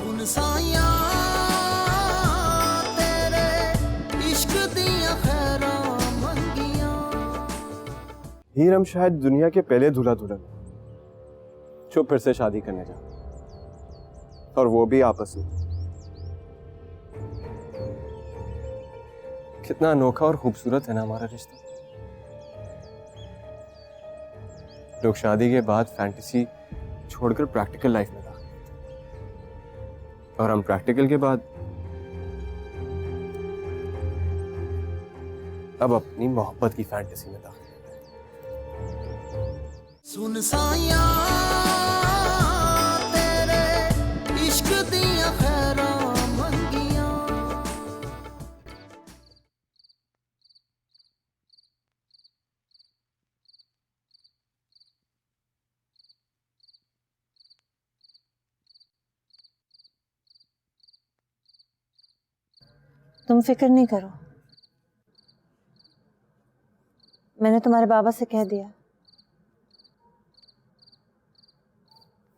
सुन साया तेरे इश्क दिया खैरा मंगिया। हीर हम शायद दुनिया के पहले दूल्हा दुल्हन जो फिर से शादी करने जा, और वो भी आपस में। कितना अनोखा और खूबसूरत है ना हमारा रिश्ता। लोग शादी के बाद फैंटेसी छोड़कर प्रैक्टिकल लाइफ में दाखिल होते, और हम प्रैक्टिकल के बाद अब अपनी मोहब्बत की फैंटेसी में दाखिल होते हैं। सुन साया तेरे इश्क दिया खैरा मंगिया। तुम फिक्र नहीं करो, मैंने तुम्हारे बाबा से कह दिया,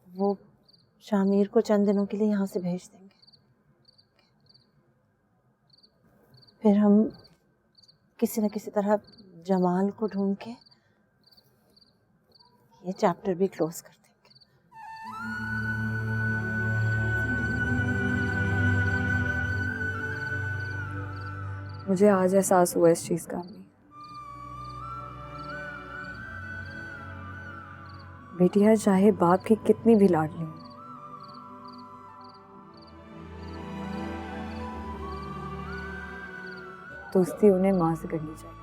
वो शामिर को चंद दिनों के लिए यहाँ से भेज देंगे। फिर हम किसी न किसी तरह जमाल को ढूंढ के ये चैप्टर भी क्लोज कर देंगे। मुझे आज एहसास हुआ इस चीज का। अम्मी, बेटियां चाहे बाप की कितनी भी लाडली हो, दोस्ती उन्हें मां से करनी चाहिए।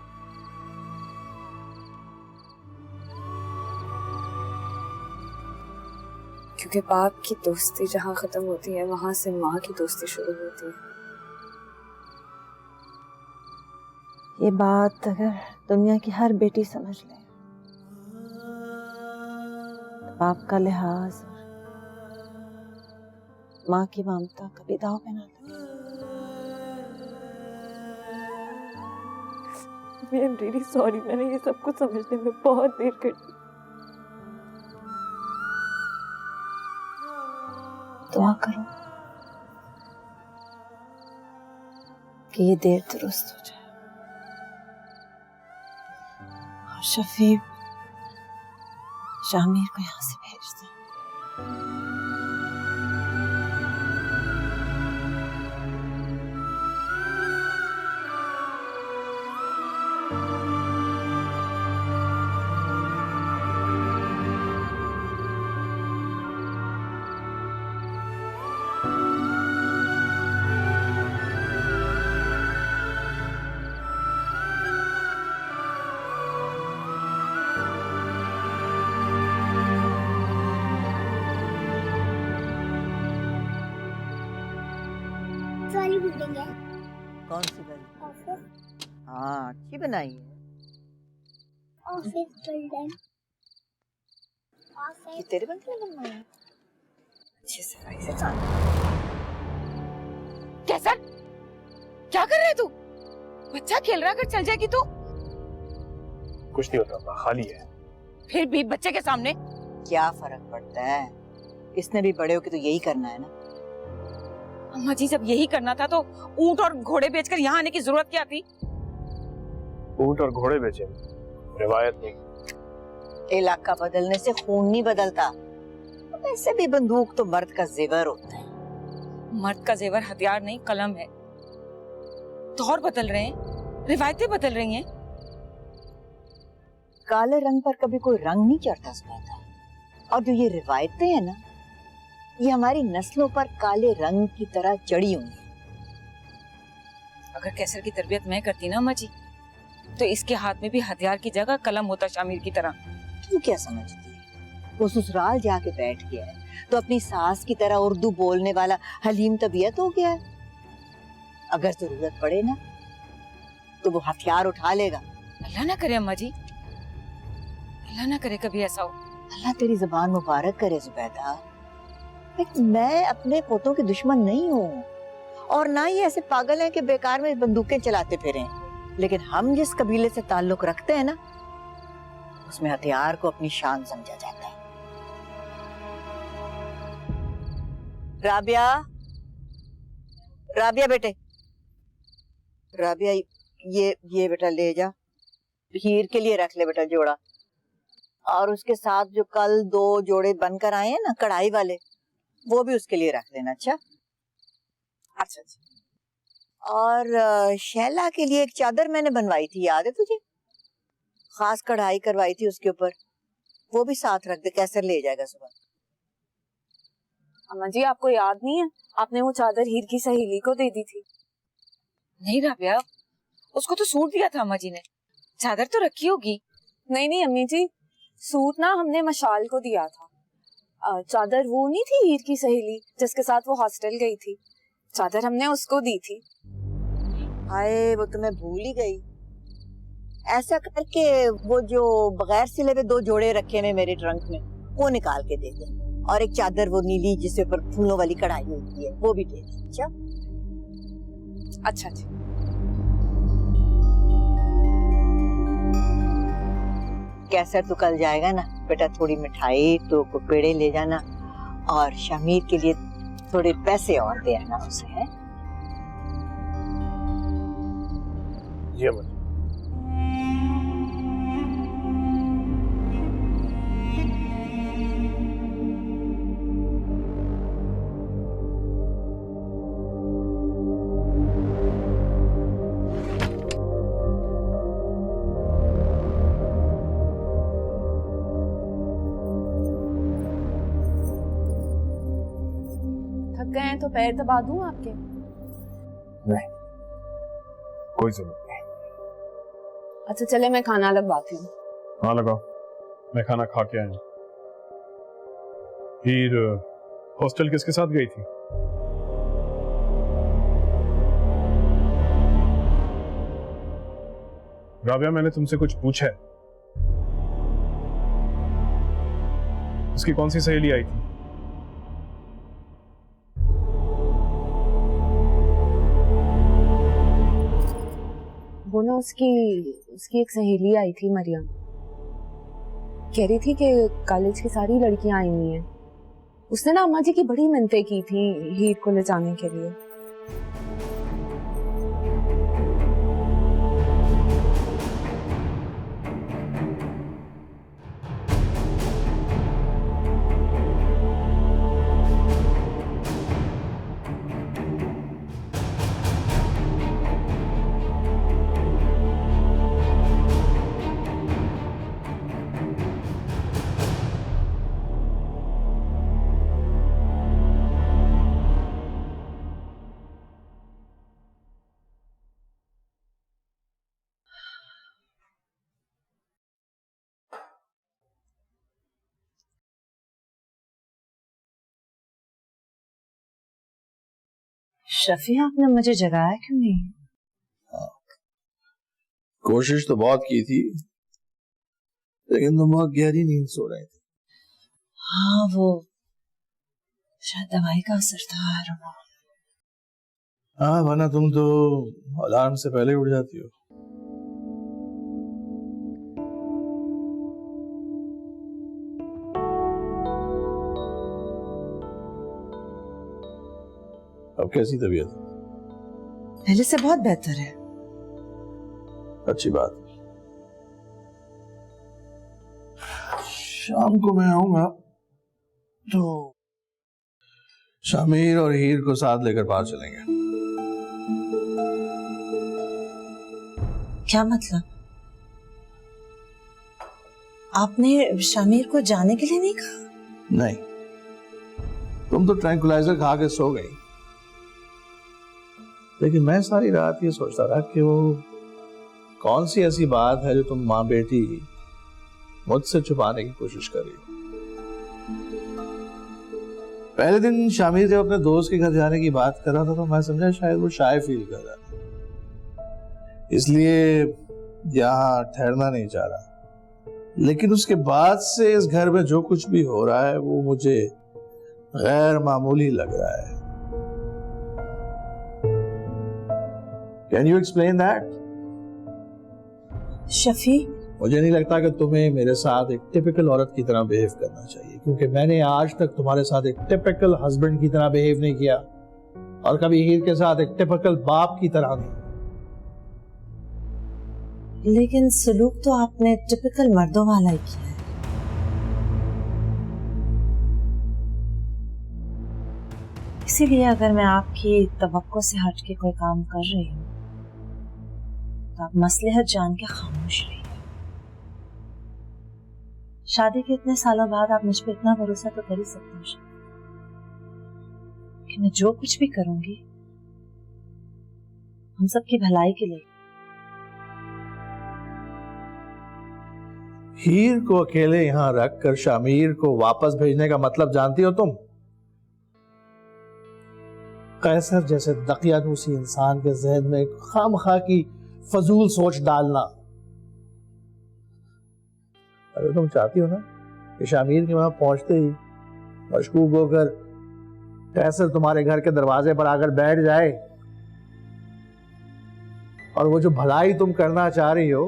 क्योंकि बाप की दोस्ती जहां खत्म होती है, वहां से मां की दोस्ती शुरू होती है। ये बात अगर दुनिया की हर बेटी समझ ले तो बाप का लिहाज और माँ की ममता कभी दाव पे ना लगे। आई एम रियली सॉरी, मैंने ये सब कुछ समझने में बहुत देर कर दी। दुआ करो कि ये देर दुरुस्त हो जाए और शफीक शामिर को यहाँ से भेज दे। वाली बिल्डिंग है। कौन सी वाली? ऑफिस। हाँ, अच्छी बनाई है। Office building. ये ऑफिस। तेरे बंगले में बनवाई है? अच्छी सफाई से जान। कैसा क्या कर रहे तू? बच्चा खेल रहा, अगर चल जाएगी तो? कुछ नहीं होता, खाली है। फिर भी बच्चे के सामने क्या फर्क पड़ता है? इसने भी बड़े होके तो यही करना है ना। अम्मा जी, जब यही करना था तो ऊंट और घोड़े बेचकर यहाँ आने की जरूरत क्या थी? ऊंट और घोड़े बेचे, रिवायत नहीं। इलाका बदलने से खून नहीं बदलता। वैसे भी बंदूक तो मर्द का जेवर होता है। मर्द का जेवर हथियार नहीं, कलम है। दौर बदल रहे हैं, रिवायतें बदल रही हैं। काले रंग पर कभी कोई रंग नहीं चढ़ता था। और जो ये रिवायतें हैं ना, ये हमारी नस्लों पर काले रंग की तरह चढ़ी हुई हैं। अगर कैसर की तरबियत मैं करती ना अम्मा जी, तो इसके हाथ में भी हथियार की जगह कलम होता, शामिर की तरह। तू क्या समझती है? वो ससुराल जाके बैठ गया है तो अपनी सास की तरह उर्दू बोलने वाला हलीम तबीयत हो गया है। अगर जरूरत पड़े ना तो वो हथियार उठा लेगा। अल्लाह ना करे अम्मा जी, अल्लाह ना करे कभी ऐसा हो। अल्लाह तेरी जुबान मुबारक करे जुबैदा। मैं अपने पोतों के दुश्मन नहीं हूँ, और ना ही ऐसे पागल हैं कि बेकार में बंदूकें चलाते फिरें। लेकिन हम जिस कबीले से ताल्लुक रखते हैं ना, उसमें हथियार को अपनी शान समझा जाता है। राबिया, राबिया बेटे, राबिया ये बेटा ले जा, हीर के लिए रख ले बेटा जोड़ा, और उसके साथ जो कल 2 जोड़े बनकर आए हैं ना कढ़ाई वाले, वो भी उसके लिए रख लेना। अच्छा अच्छा अच्छा। और शैला के लिए एक चादर मैंने बनवाई थी, याद है तुझे? खास कढ़ाई करवाई थी उसके ऊपर, वो भी साथ रख दे, कैसर ले जाएगा सुबह। अम्मा जी आपको याद नहीं है, आपने वो चादर हीर की सहेली को दे दी थी। नहीं राबिया, उसको तो सूट दिया था अम्मा जी ने, चादर तो रखी होगी। नहीं नहीं अम्मी जी, सूट ना हमने मशाल को दिया था। चादर वो नहीं थी हीर की सहेली जिसके साथ वो हॉस्टल गई थी, चादर हमने उसको दी थी। हाय वो तो मैं भूल ही गई। ऐसा करके वो जो बगैर सिले हुए 2 जोड़े रखे हैं मेरे ट्रंक में, वो निकाल के दे दे, और एक चादर वो नीली जिसके ऊपर फूलों वाली कढ़ाई होती है वो भी दे दे। अच्छा अच्छा अच्छा। कैसर तो कल जाएगा ना बेटा, थोड़ी मिठाई तो पेड़े ले जाना, और शमीर के लिए थोड़े पैसे और दे आना उसे, है? जी अम्मा। थक गए हैं तो पैर दबा दूं आपके? नहीं, कोई जरूरत नहीं। अच्छा चले मैं खाना लगवाती हूँ। हाँ लगाओ, मैं खाना खा के आया हूँ। हीर हॉस्टल किसके साथ गई थी? राबिया मैंने तुमसे कुछ पूछा है, उसकी कौन सी सहेली आई थी? वो ना उसकी एक सहेली आई थी मरियम, कह रही थी कि कॉलेज की सारी लड़कियां आई हुई हैं। उसने ना अम्मा जी की बड़ी मिन्नतें की थी हीर को ले जाने के लिए। शफी आपने मुझे जगाया क्यों नहीं? कोशिश तो बहुत की थी, लेकिन तुम बहुत गहरी नींद सो रहे थे। हाँ वो शायद दवाई का असर था। हाँ वरना तुम तो अलार्म से पहले उठ जाती हो। अब कैसी तबीयत? पहले से बहुत बेहतर है। अच्छी बात। शाम को मैं आऊंगा तो शामिर और हीर को साथ लेकर बाहर चलेंगे। क्या मतलब? आपने शामिर को जाने के लिए नहीं कहा? नहीं, तुम तो ट्रैंकुलाइजर खा के सो गई, लेकिन मैं सारी रात ये सोचता रहा कि वो कौन सी ऐसी बात है जो तुम माँ बेटी मुझसे छुपाने की कोशिश कर रही हो। पहले दिन शामिर जब अपने दोस्त के घर जाने की बात कर रहा था तो मैं समझा शायद वो शाय फील कर रहा था, इसलिए यहाँ ठहरना नहीं चाह रहा। लेकिन उसके बाद से इस घर में जो कुछ भी हो रहा है वो मुझे गैर मामूली लग रहा है। Can you explain that? Shafi, मुझे नहीं लगता कि तुम्हें मेरे साथ एक टिपिकल औरत की तरह बिहेव करना चाहिए, क्योंकि मैंने आज तक तुम्हारे साथ एक टिपिकल हस्बैंड की तरह बिहेव नहीं किया। और कभी हीर के साथ एक टिपिकल बाप की तरह नहीं। लेकिन सलूक तो आपने टिपिकल मर्दों वाला ही किया है। इसीलिए अगर मैं आपकी तवक्को से हट के कोई काम कर रही हूँ तो आप मसलहत जान के खामोश रहिए। शादी के इतने सालों बाद आप मुझ पे इतना भरोसा तो कर ही सकते हो कि मैं जो कुछ भी करूंगी हम सबकी भलाई के लिए। हीर को अकेले यहां रखकर शामिर को वापस भेजने का मतलब जानती हो तुम? कैसर जैसे दकियानूसी इंसान के जहन में खामखा की फजूल सोच डालना। अगर तुम चाहती हो ना कि शामिर के वहां पहुंचते ही मशकूक होकर कैसर तुम्हारे घर के दरवाजे पर आकर बैठ जाए और वो जो भलाई तुम करना चाह रही हो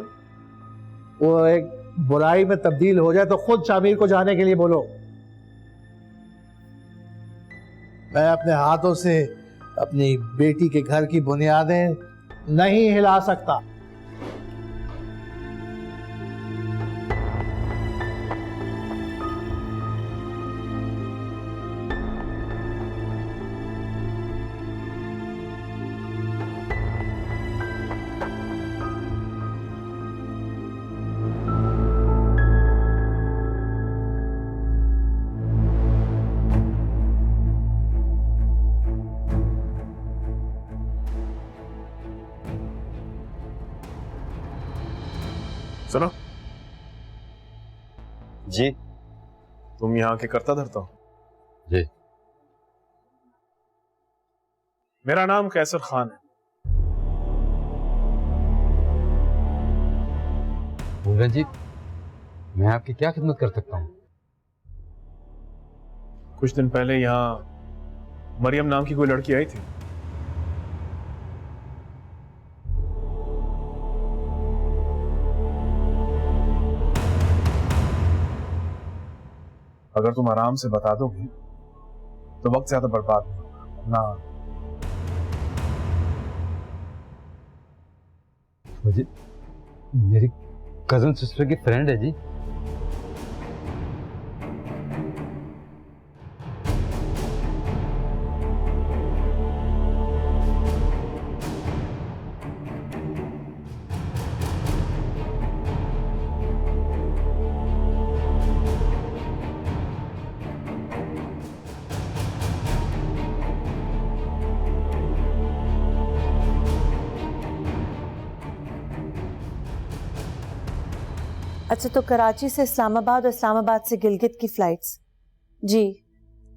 वो एक बुराई में तब्दील हो जाए, तो खुद शामिर को जाने के लिए बोलो। मैं अपने हाथों से अपनी बेटी के घर की बुनियादें नहीं हिला सकता। सुनो जी। तुम यहाँ के करता धरता हो? जी। मेरा नाम कैसर खान है। बोल जी, मैं आपकी क्या खिदमत कर सकता हूँ? कुछ दिन पहले यहाँ मरियम नाम की कोई लड़की आई थी। अगर तुम आराम से बता दोगी तो वक्त ज्यादा बर्बाद नहीं होगा ना। जी, मेरी कजन सिस्टर की फ्रेंड है जी। अच्छा, तो कराची से इस्लामाबाद और इस्लामाबाद से गिलगित की फ्लाइट्स जी,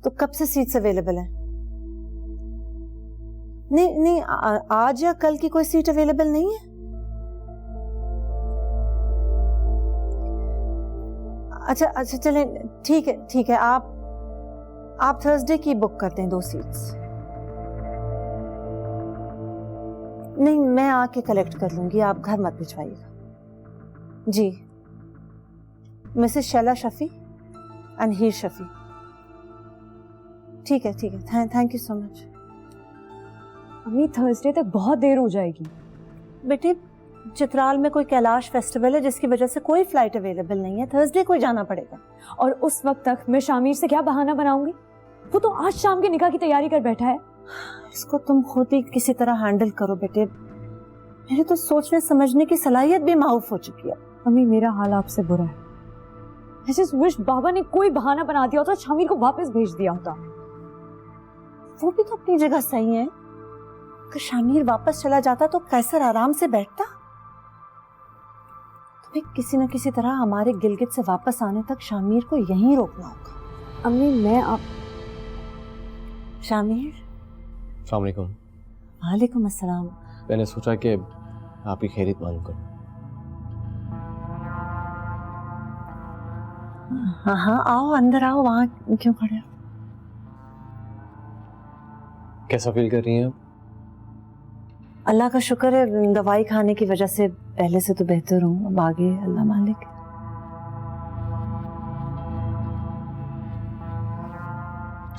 तो कब से सीट्स अवेलेबल हैं? नहीं, आज या कल की कोई सीट अवेलेबल नहीं है? अच्छा चलें, ठीक है, आप थर्सडे की बुक करते हैं 2 सीट्स। नहीं, मैं आके कलेक्ट कर लूंगी, आप घर मत भिजवाइएगा जी। मिसेस शैला शफी एंड हीर शफी। ठीक है, थैंक यू सो मच। अम्मी, थर्सडे तक बहुत देर हो जाएगी। बेटे, चित्राल में कोई कैलाश फेस्टिवल है जिसकी वजह से कोई फ्लाइट अवेलेबल नहीं है। थर्सडे को ही जाना पड़ेगा। और उस वक्त तक मैं शामिर से क्या बहाना बनाऊंगी? वो तो आज शाम के निकाह की तैयारी कर बैठा है। इसको तुम खुद ही किसी तरह हैंडल करो बेटे। मेरे तो सोचने समझने की सलाहियत भी माऊफ हो चुकी है। अम्मी, मेरा हाल आपसे बुरा है। I just wish बाबा ने कोई बहाना बना दिया होता, शामिर को वापस भेज दिया होता। वो भी तो अपनी जगह सही है। अगर शामिर वापस चला जाता तो कैसर आराम से बैठता। तुम्हें किसी न किसी तरह हमारे गिलगित से वापस आने तक शामिर को यहीं रोकना होगा। अम्मी, मैं आप शामिर। अस्सलाम वालेकुम। वालेकुम अस्सलाम। मैंने सोचा कि आप ही खैरियत मालूम करूं। हाँ, आओ अंदर आओ। वहां क्यों खड़े हो? कैसा फील कर रही हैं आप? अल्लाह का शुक्र है, दवाई खाने की वजह से पहले से तो बेहतर हूँ। अब आगे अल्लाह मालिक।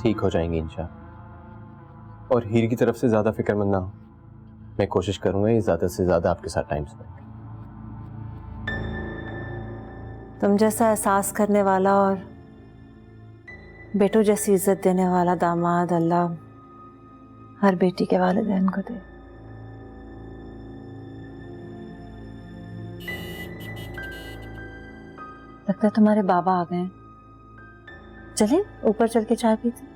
ठीक हो जाएंगी इंशाअल्लाह। और हीर की तरफ से ज्यादा फिक्रमंद ना हो। मैं कोशिश करूंगा ये ज्यादा से ज्यादा आपके साथ टाइम स्पेंड करें। तुम जैसा एहसास करने वाला और बेटों जैसी इज्जत देने वाला दामाद अल्लाह हर बेटी के वालिदैन को दे। लगता है तुम्हारे बाबा आ गए। चले ऊपर चल के चाय पीते।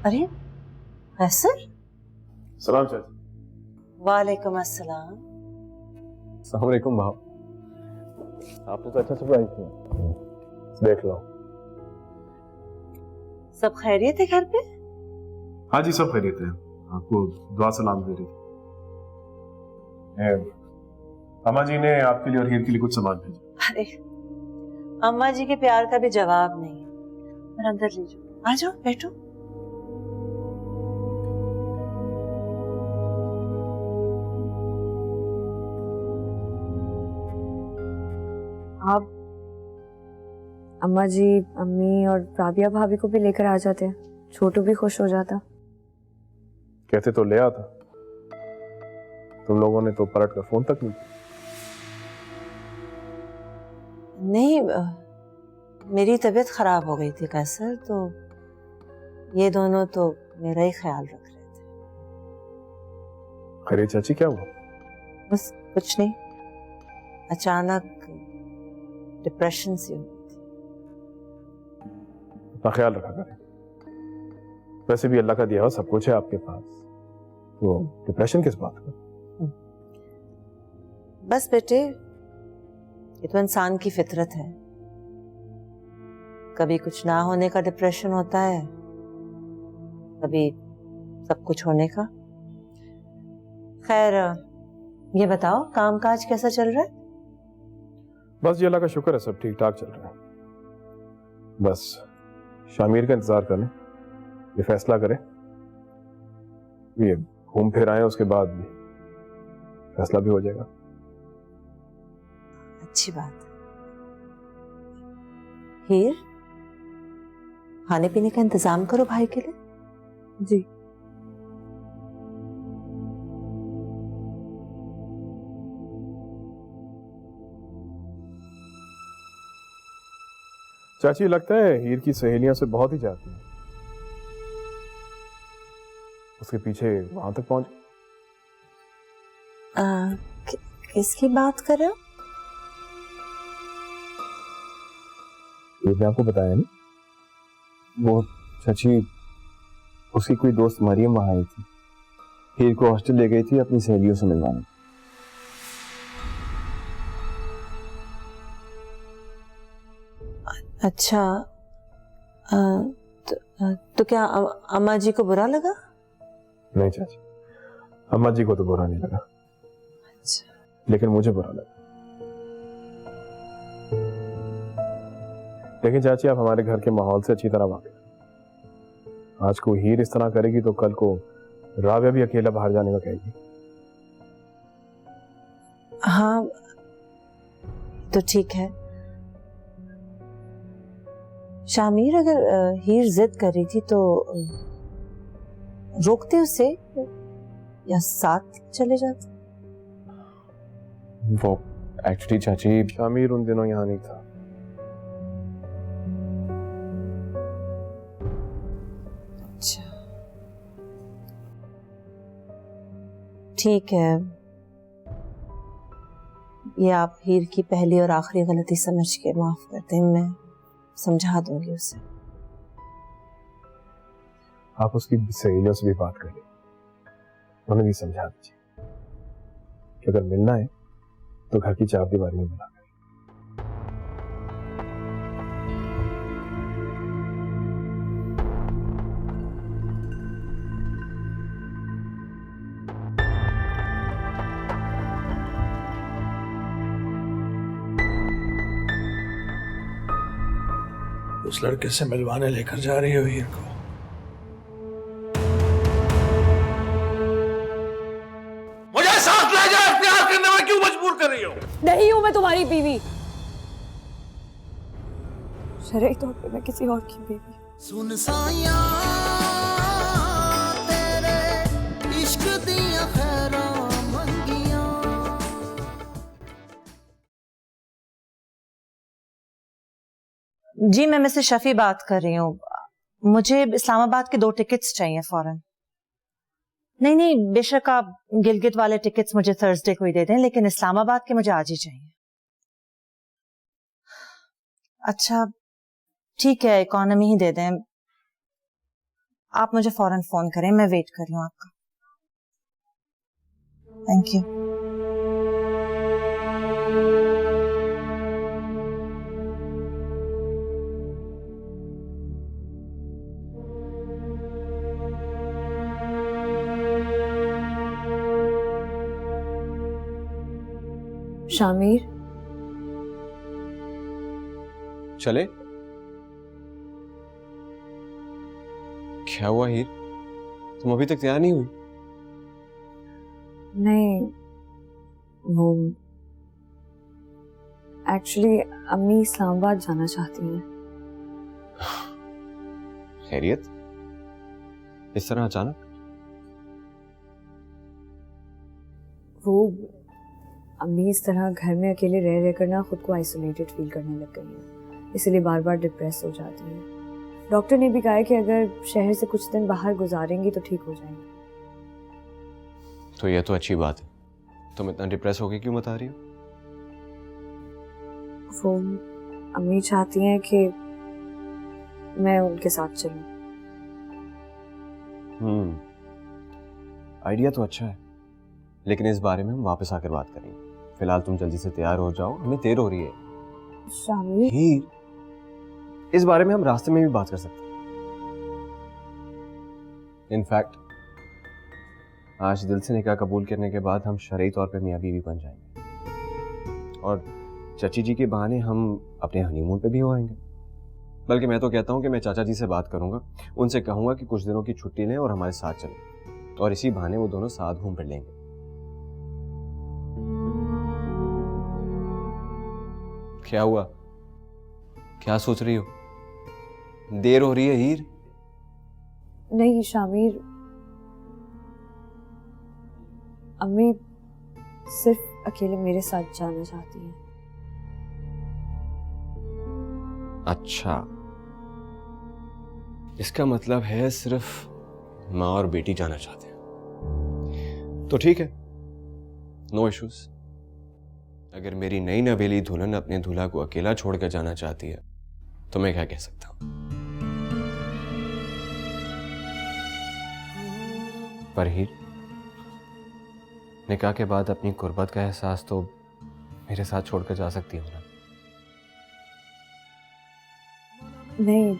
अरे कैसर। सलाम चाची। वालेकुम अस्सलाम। अस्सलाम वालेकुम भाव। आपने तो अच्छा सरप्राइज किया, देख लो। सब खैरियत है घर पे? हाँ जी, सब खैरियत है। आपको दुआ सलाम दे रही थी। अम्मा जी ने आपके लिए और हीर के लिए कुछ सामान भेजा। अरे अम्मा जी के प्यार का भी जवाब नहीं है। पर अंदर ले जाओ, आ जाओ बैठो। आप अम्मा जी, अम्मी और राबिया भाभी को भी लेकर आ जाते, छोटू भी खुश हो जाता। कहते तो ले आता, तुम लोगों ने तो पलट कर फोन तक नहीं किया। नहीं, मेरी तबीयत खराब हो गई थी कैसर, तो ये दोनों तो मेरा ही ख्याल रख रहे थे। अरे चाची क्या हुआ? बस कुछ नहीं, अचानक डिप्रेशन सी हो गई थी। अपना ख्याल रखा करें। वैसे भी अल्लाह का दिया हुआ सब कुछ है आपके पास, तो डिप्रेशन किस बात का? बस बेटे, ये तो इंसान की फितरत है। कभी कुछ ना होने का डिप्रेशन होता है, कभी सब कुछ होने का। खैर ये बताओ कामकाज कैसा चल रहा है? बस जी अल्लाह का शुक्र है, सब ठीक ठाक चल रहा है। बस शामिर का इंतजार करें, ये फैसला करें, ये घूम फिर आए, उसके बाद भी फैसला भी हो जाएगा। अच्छी बात है। हीर, खाने पीने का इंतजाम करो भाई के लिए। जी। चाची लगता है हीर की सहेलियां से बहुत ही चाहती हैं, उसके पीछे वहां तक पहुंच। किसकी बात कर रहे हो? ये मैं आपको बताया नहीं, वो चाची उसकी कोई दोस्त मरियम वहां आई थी, हीर को हॉस्टल ले गई थी अपनी सहेलियों से मिलवाने। अच्छा, तो क्या अम्मा जी को बुरा लगा? नहीं चाची, अम्मा जी को तो बुरा नहीं लगा, लेकिन मुझे बुरा लगा। लेकिन चाची आप हमारे घर के माहौल से अच्छी तरह वाकिफ हैं। आज को हीर इस तरह करेगी तो कल को राबिया भी अकेला बाहर जाने का कहेगी। हाँ तो ठीक है। शामिर, अगर हीर जिद कर रही थी तो रोकते उसे या साथ चले जाते? वो एक्चुअली चाची शामिर उन दिनों यहाँ नहीं था। अच्छा ठीक है, ये आप हीर की पहली और आखिरी गलती समझ के माफ कर दें, मैं समझा दूंगी उसे। आप उसकी सहेलियों से भी बात करिए, उन्हें भी समझा दीजिए कि अगर मिलना है तो घर की चार दीवारी में मिला। उस लड़के से मिलवाने लेकर जा रही हो हीर को? कबूल कर रही हो? नहीं हूं मैं तुम्हारी बीवी, शरई तौर पे मैं किसी और की बीवी। सुन साया तेरे इश्क दियां खैरां मंगियां। जी मैं मिसेस शफी बात कर रही हूँ। मुझे इस्लामाबाद के 2 टिकट्स चाहिए फौरन। नहीं नहीं, बेशक आप गिलगित वाले टिकट्स मुझे थर्सडे को ही दे दें, लेकिन इस्लामाबाद के मुझे आज ही चाहिए। अच्छा ठीक है, इकोनॉमी ही दे दें। आप मुझे फौरन फोन करें, मैं वेट कर रही हूँ आपका। Thank you. शामिर, चले? क्या हुआ हीर, तुम अभी तक तैयार नहीं हुई? नहीं, वो एक्चुअली अम्मी इस्लामाबाद जाना चाहती हैं। खैरियत? इस तरह अचानक? वो अम्मी इस तरह घर में अकेले रह रहकर ना खुद को आइसोलेटेड फील करने लग गई हैं, इसलिए बार बार डिप्रेस हो जाती हैं। डॉक्टर ने भी कहा है कि अगर शहर से कुछ दिन बाहर गुजारेंगी तो ठीक हो जाएंगी। तो यह तो अच्छी बात है। तुम इतना डिप्रेस होके क्यों बता रही हो? वो अम्मी चाहती हैं कि मैं उनके साथ चलूं। आइडिया तो अच्छा है, लेकिन इस बारे में हम वापस आकर बात करेंगे। फिलहाल तुम जल्दी से तैयार हो जाओ, हमें देर हो रही है। शामिर, हीर, इस बारे में हम रास्ते में भी बात कर सकते हैं। इनफैक्ट आज दिल से निकाह कबूल करने के बाद हम शरई तौर पे मियां बीवी बन जाएंगे, और चाची जी के बहाने हम अपने हनीमून पे भी हो आएंगे। बल्कि मैं तो कहता हूँ कि मैं चाचा जी से बात करूंगा, उनसे कहूंगा कि कुछ दिनों की छुट्टी लें और हमारे साथ चलें, और इसी बहाने वो दोनों साथ घूम फिर लेंगे। क्या हुआ, क्या सोच रही हो? देर हो रही है हीर। नहीं शामिर, अम्मी सिर्फ अकेले मेरे साथ जाना चाहती हैं। अच्छा, इसका मतलब है सिर्फ माँ और बेटी जाना चाहते हैं। तो ठीक है, नो इश्यूज। अगर मेरी नई नवेली दुल्हन अपने दूल्हा को अकेला छोड़कर जाना चाहती है तो मैं क्या कह सकता हूं। पर हीर, निकाह के बाद अपनी गुर्बत का एहसास तो मेरे साथ छोड़कर जा सकती हो ना? नहीं,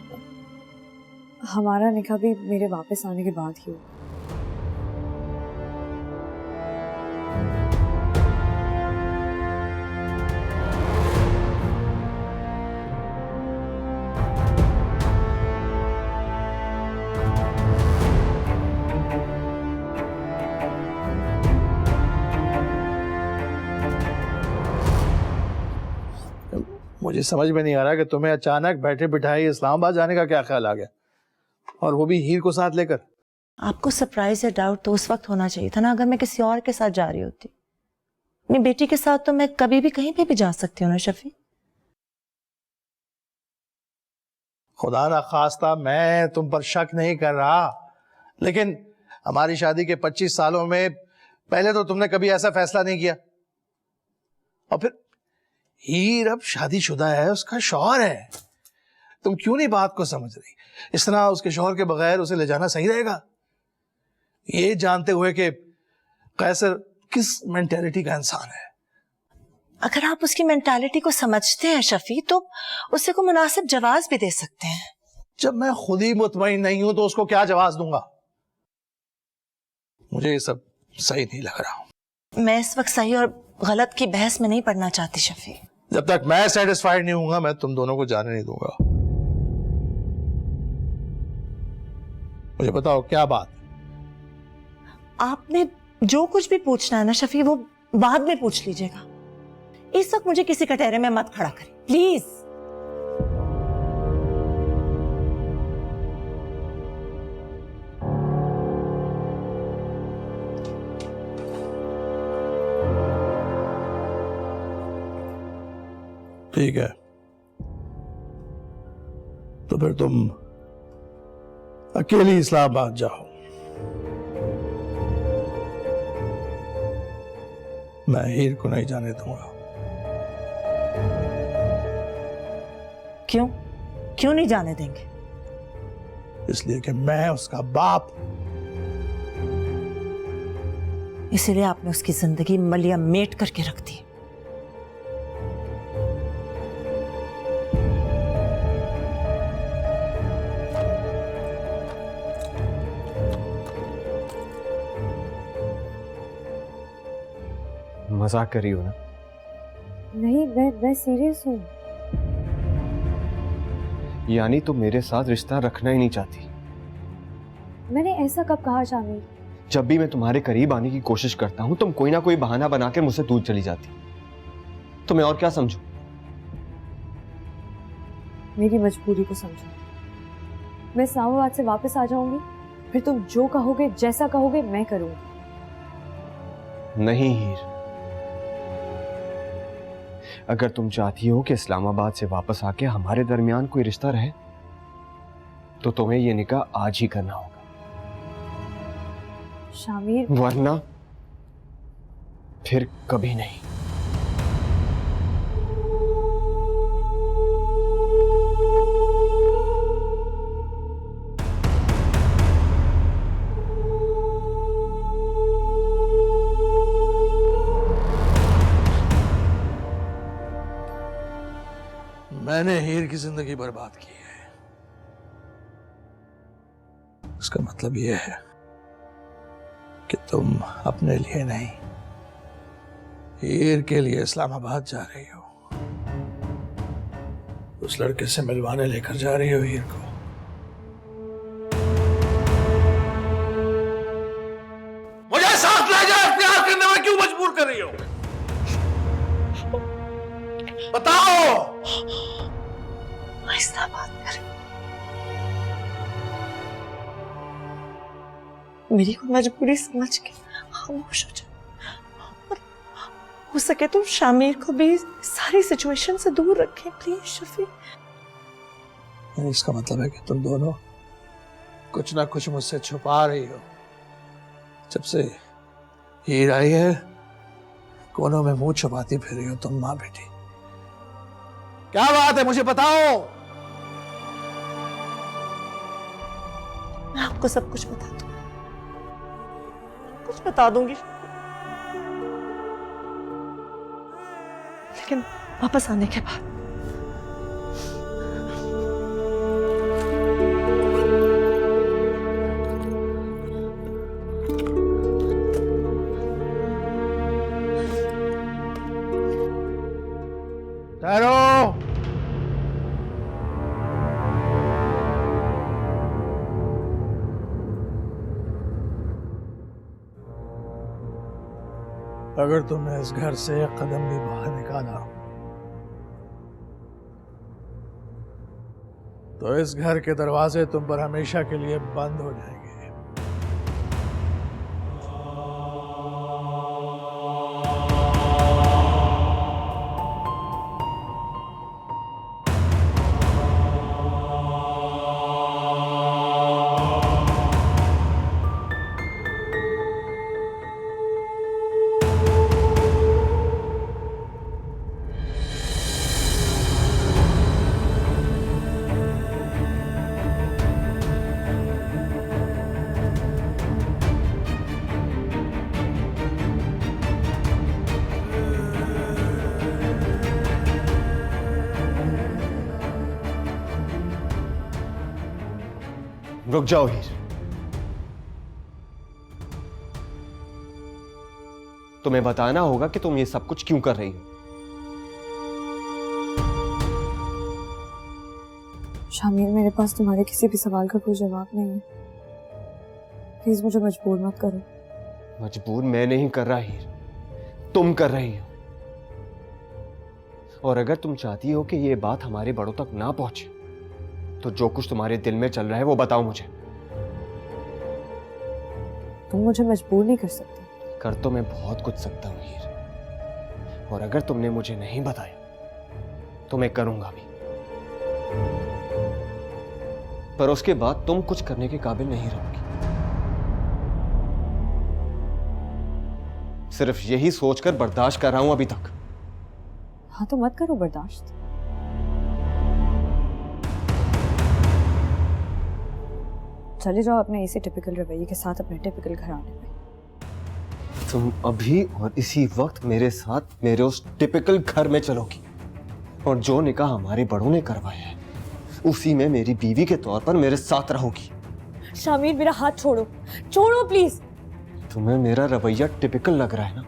हमारा निकाह भी मेरे वापस आने के बाद ही होगा। मुझे समझ में नहीं आ रहा कि तुम्हें अचानक बैठे बिठाए इस्लामाबाद जाने का क्या ख्याल आ गया, और वो भी हीर को साथ लेकर। आपको सरप्राइज या डाउट तो उस वक्त होना चाहिए था ना, अगर मैं किसी और के साथ जा रही होती। अपनी बेटी के साथ तो मैं कभी भी कहीं पे भी जा सकती हूँ ना शफी। खुदा ना खास्ता मैं तुम पर शक नहीं कर रहा, लेकिन हमारी शादी के 25 सालों में पहले तो तुमने कभी ऐसा फैसला नहीं किया। और फिर हीर अब शादीशुदा है, उसका शौहर है। तुम क्यों नहीं बात को समझ रही? इस तरह उसके शौहर के बगैर उसे ले जाना सही रहेगा, ये जानते हुए कि कैसर किस मेंटालिटी का इंसान है। अगर आप उसकी मेंटालिटी को समझते हैं शफी, तो उसे को मुनासिब जवाब भी दे सकते हैं। जब मैं खुद ही मुतमईन नहीं हूं तो उसको क्या जवाब दूंगा? मुझे ये सब सही नहीं लग रहा। मैं इस वक्त सही और गलत की बहस में नहीं पड़ना चाहती शफी। जब तक मैं सेटिस्फाइड नहीं हूंगा मैं तुम दोनों को जाने नहीं दूंगा। मुझे बताओ क्या बात? आपने जो कुछ भी पूछना है ना शफी, वो बाद में पूछ लीजिएगा। इस वक्त मुझे किसी कटहरे में मत खड़ा करें प्लीज। ठीक है, तो फिर तुम अकेली इस्लामाबाद जाओ, मैं हीर को नहीं जाने दूंगा। क्यों क्यों नहीं जाने देंगे? इसलिए कि मैं उसका बाप। इसीलिए आपने उसकी जिंदगी मलिया मेट करके रख दी। मजाक कर रही हो ना? नहीं, मैं सीरियस हूँ। यानी तुम मेरे साथ रिश्ता रखना ही नहीं चाहती? मैंने ऐसा कब कहा शामिर? जब भी मैं तुम्हारे करीब आने की कोशिश करता हूं तुम कोई ना कोई बहाना बनाकर मुझसे दूर चली जाती। तो मैं और क्या समझूं? मेरी मजबूरी को समझो। मैं इस्लामाबाद से वापस आ जाऊंगी, फिर तुम जो कहोगे, जैसा कहोगे मैं करूंगी। नहीं हीर, अगर तुम चाहती हो कि इस्लामाबाद से वापस आके हमारे दरमियान कोई रिश्ता रहे तो तुम्हें यह निकाह आज ही करना होगा। शामिर, वरना फिर कभी नहीं। मैंने हीर की जिंदगी बर्बाद की है, इसका मतलब यह है कि तुम अपने लिए नहीं, हीर के लिए इस्लामाबाद जा रही हो। उस लड़के से मिलवाने लेकर जा रही हो हीर को। मुझे साथ ले जाए, प्यार करने में क्यों मजबूर कर रही हो? बताओ। ऐसा बात कर, मेरी को मजबूरी समझ के खामोश हो जाओ, और हो सके तो शामिर को भी सारी सिचुएशन से दूर रखें प्लीज शफी। इसका मतलब है कि तुम दोनों कुछ ना कुछ मुझसे छुपा रही हो। जब से हीर आई है कोनों में मुंह छुपाती फिर रही हो तुम मां बेटी। क्या बात है मुझे बताओ। मैं आपको सब कुछ बता दूंगी, कुछ बता दूंगी, लेकिन वापस आने के बाद। ठहरो। अगर तुमने इस घर से एक कदम भी बाहर निकाला तो इस घर के दरवाजे तुम पर हमेशा के लिए बंद हो जाएंगे। रुक जाओ हीर, तुम्हें बताना होगा कि तुम ये सब कुछ क्यों कर रही हो। शामिर, मेरे पास तुम्हारे किसी भी सवाल का कोई जवाब नहीं है। प्लीज मुझे मजबूर मत करो। मजबूर मैं नहीं कर रहा हीर, तुम कर रही हो। और अगर तुम चाहती हो कि ये बात हमारे बड़ों तक ना पहुंचे तो जो कुछ तुम्हारे दिल में चल रहा है वो बताओ मुझे। तुम मुझे मजबूर नहीं कर सकते। कर तो मैं बहुत कुछ सकता हूँ हीर, और अगर तुमने मुझे नहीं बताया तो मैं करूंगा भी, पर उसके बाद तुम कुछ करने के काबिल नहीं रहोगी। सिर्फ यही सोचकर बर्दाश्त कर रहा हूं अभी तक। हाँ तो मत करो बर्दाश्त। चले जाओ अपने इसी टिपिकल रवैये के साथ अपने टिपिकल घराने में। तुम अभी और इसी वक्त मेरे साथ मेरे उस टिपिकल घर में चलोगी, और जो निकाह हमारे बड़ों ने करवाया है उसी में मेरी बीवी के तौर पर मेरे साथ रहोगी। शामिर मेरा हाथ छोड़ो, छोड़ो प्लीज। तुम्हें मेरा रवैया टिपिकल लग रहा है ना,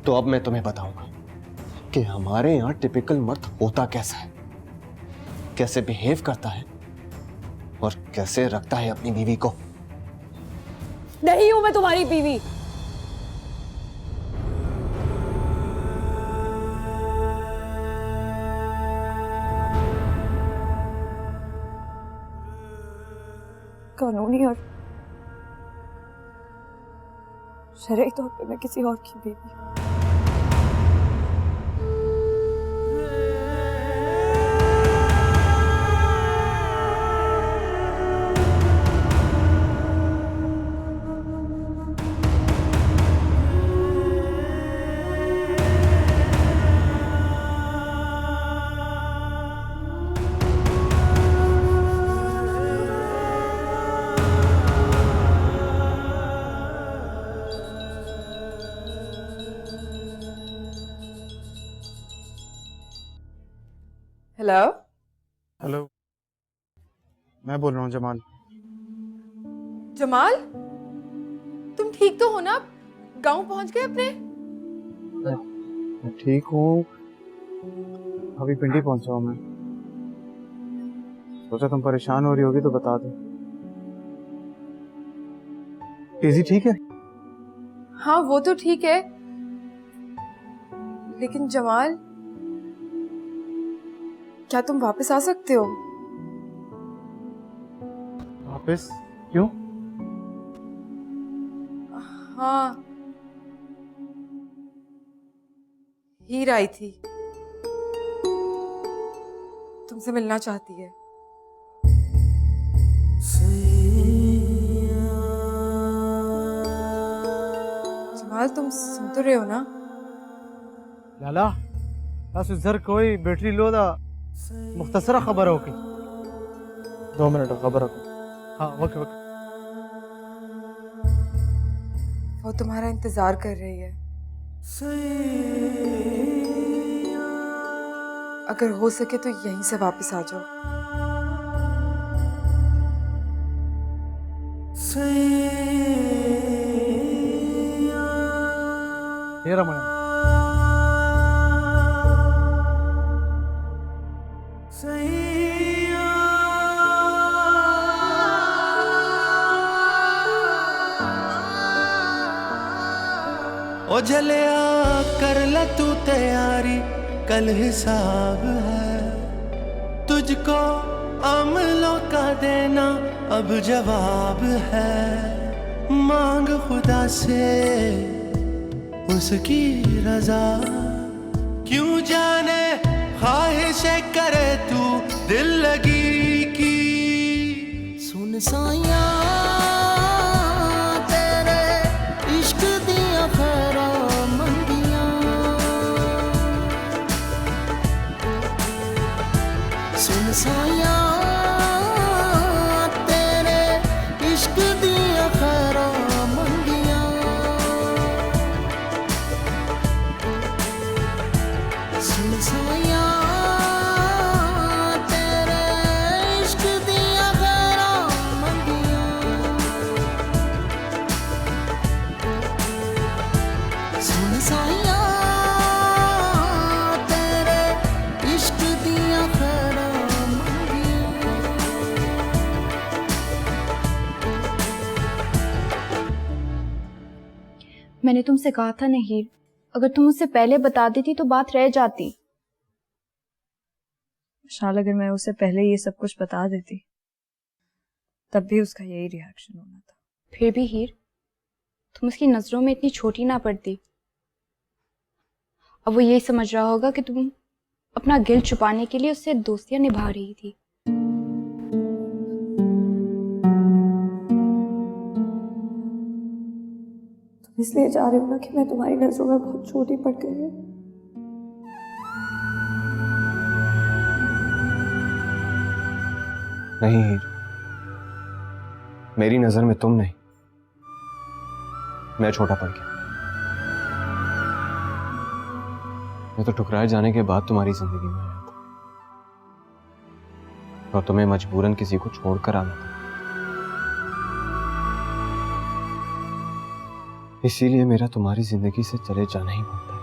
तो अब मैं तुम्हें बताऊंगा कि हमारे यहाँ टिपिकल मर्द होता कैसा है, कैसे बिहेव करता है और कैसे रखता है अपनी बीवी को। नहीं हूं मैं तुम्हारी बीवी। कानूनी और शरई तौर पे मैं किसी और की बीवी हूं। हेलो हेलो, मैं बोल रहा हूँ जमाल। जमाल, तुम ठीक तो हो ना? गांव पहुंच गए अपने? मैं ठीक हूँ, अभी पिंडी पहुंचा हूँ मैं। सोचा तुम परेशान हो रही होगी तो बता दो। इजी ठीक है? हाँ वो तो ठीक है, लेकिन जमाल क्या तुम वापस आ सकते हो? वापस? क्यों? हाँ, हीर आई थी, तुमसे मिलना चाहती है। जमाल तुम सुन तो रहे हो ना? लाला बस उधर कोई बैटरी लो दा मुख्तसरा खबर होगी। 2 मिनट खबर होगी। हाँ ओके ओके। वो तुम्हारा इंतजार कर रही है। अगर हो सके तो यहीं से वापस आ जाओ। ये रमन ओ जलिया कर ले तू तैयारी, कल हिसाब है तुझको अमलों का देना अब जवाब है। मांग खुदा से उसकी रजा, क्यों जाने ख्वाहिशें करे तू दिल लगी की। सुन साया तेरे इश्क दिया खैरा मंगिया, सुन साया तेरे इश्क दिया खैरा मंगिया। सुन साया तेरे इश्क दिया खैरा मंगिया। सुन साया तेरे इश्क दिया खैरा मंगिया। मैंने तुमसे कहा था नहीं, अगर तुम मुझसे पहले बता देती तो बात रह जाती। शायद अगर मैं उसे पहले ये सब कुछ बता देती तब भी उसका यही रिएक्शन होना था। फिर भी हीर, तुम उसकी नजरों में इतनी छोटी ना पड़ती। अब वो यही समझ रहा होगा कि तुम अपना गिल्ट छुपाने के लिए उससे दोस्तियां निभा रही थी। तुम इसलिए जा रहे हो ना कि मैं तुम्हारी नजरों में बहुत छोटी पड़ गई हूँ। नहीं हीर, मेरी नजर में तुम नहीं, मैं छोटा पड़ गया। मैं तो ठुकराए जाने के बाद तुम्हारी जिंदगी में आया था और तुम्हें मजबूरन किसी को छोड़कर आना था। इसीलिए मेरा तुम्हारी जिंदगी से चले जाना ही बनता है।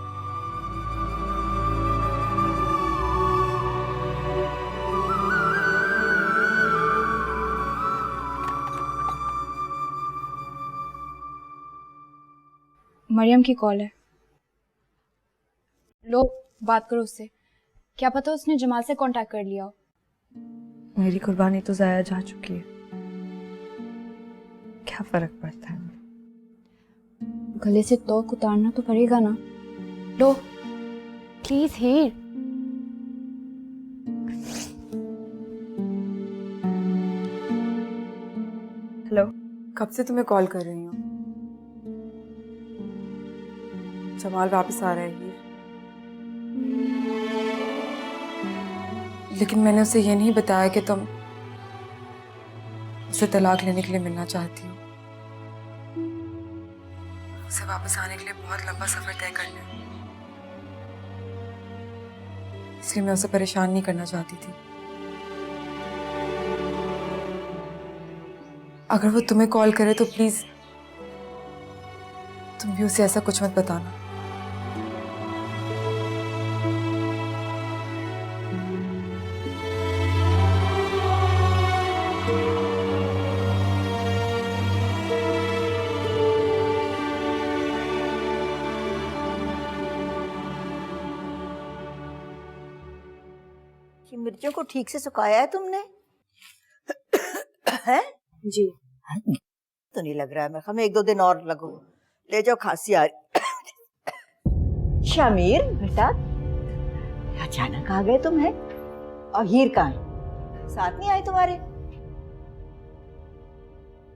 मरियम की कॉल है। लो बात करो उससे, क्या पता उसने जमाल से कांटेक्ट कर लिया हो। मेरी कुर्बानी तो जाया जा चुकी है, क्या फर्क पड़ता है। गले से तोक उतारना तो पड़ेगा ना। लो प्लीज हीर। हेलो, कब से तुम्हें कॉल कर रही हूँ। जमाल वापस आ रहा है हीर, लेकिन मैंने उसे ये नहीं बताया कि तुम उसे तलाक लेने के लिए मिलना चाहती हो। उसे वापस आने के लिए बहुत लंबा सफर तय करना है, इसलिए मैं उसे परेशान नहीं करना चाहती थी। अगर वो तुम्हें कॉल करे तो प्लीज तुम भी उसे ऐसा कुछ मत बताना। कि मिर्चों को ठीक से सुखाया है तुमने? है जी। तो नहीं लग रहा है, मैं हमें 1-2 दिन और लगो। ले जाओ, खांसी आ रही। शामिर बेटा, अचानक आ गए तुम? है और हीर कहाँ है? साथ नहीं आए तुम्हारे?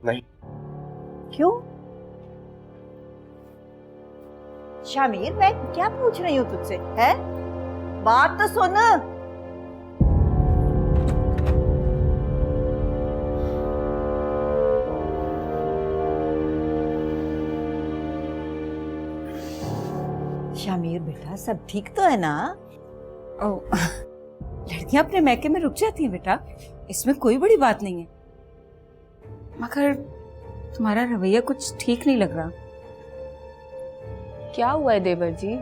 नहीं। क्यों? शामिर, मैं क्या पूछ रही हूँ तुझसे? है, बात तो सुन। शामिर बेटा, सब ठीक तो है ना? ओह, लड़कियां अपने मैके में रुक जाती हैं बेटा, इसमें कोई बड़ी बात नहीं है। मगर तुम्हारा रवैया कुछ ठीक नहीं लग रहा। क्या हुआ है देवर जी?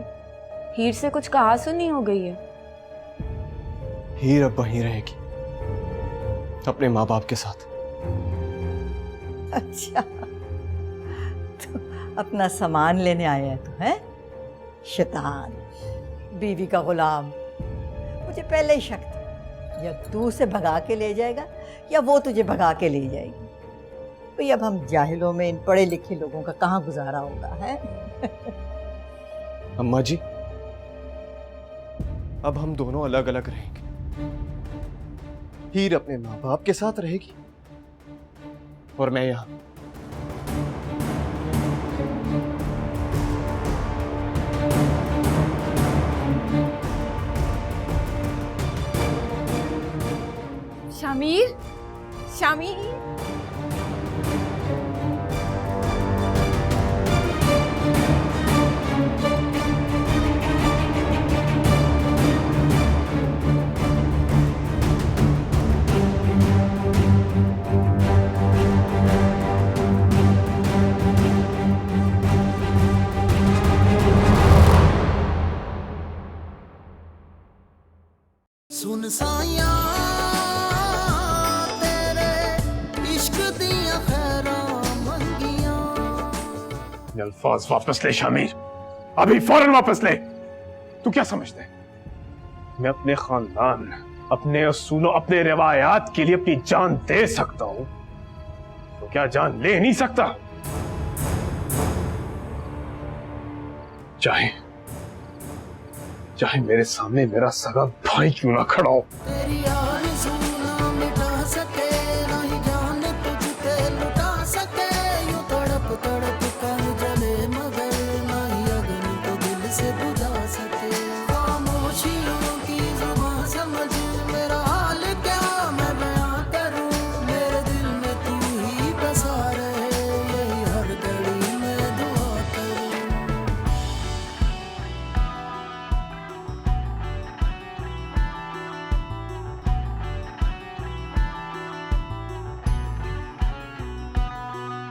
हीर से कुछ कहा सुनी हो गई है? हीर अब वहीं रहेगी अपने माँ बाप के साथ। अच्छा, तो अपना सामान लेने आया है तू? है शैतान, बीवी का गुलाम। मुझे पहले ही शक था, या तू उसे भगा के ले जाएगा या वो तुझे भगा के ले जाएगी। भाई अब हम जाहिलों में इन पढ़े लिखे लोगों का कहाँ गुजारा होगा? है अम्मा जी, अब हम दोनों अलग अलग रहेंगे। हीर अपने माँ बाप के साथ रहेगी और मैं यहाँ। शामिर, शामिर, सुन साया तेरे इश्क दिया खैरा मंगिया। ये अल्फाज वापस ले शामिर, अभी फौरन वापस ले। तू क्या समझता है मैं अपने खानदान अपने असूलों, अपने रिवायात के लिए अपनी जान दे सकता हूं तो क्या जान ले नहीं सकता? चाहे मेरे सामने मेरा सगा भाई क्यों ना खड़ा हो।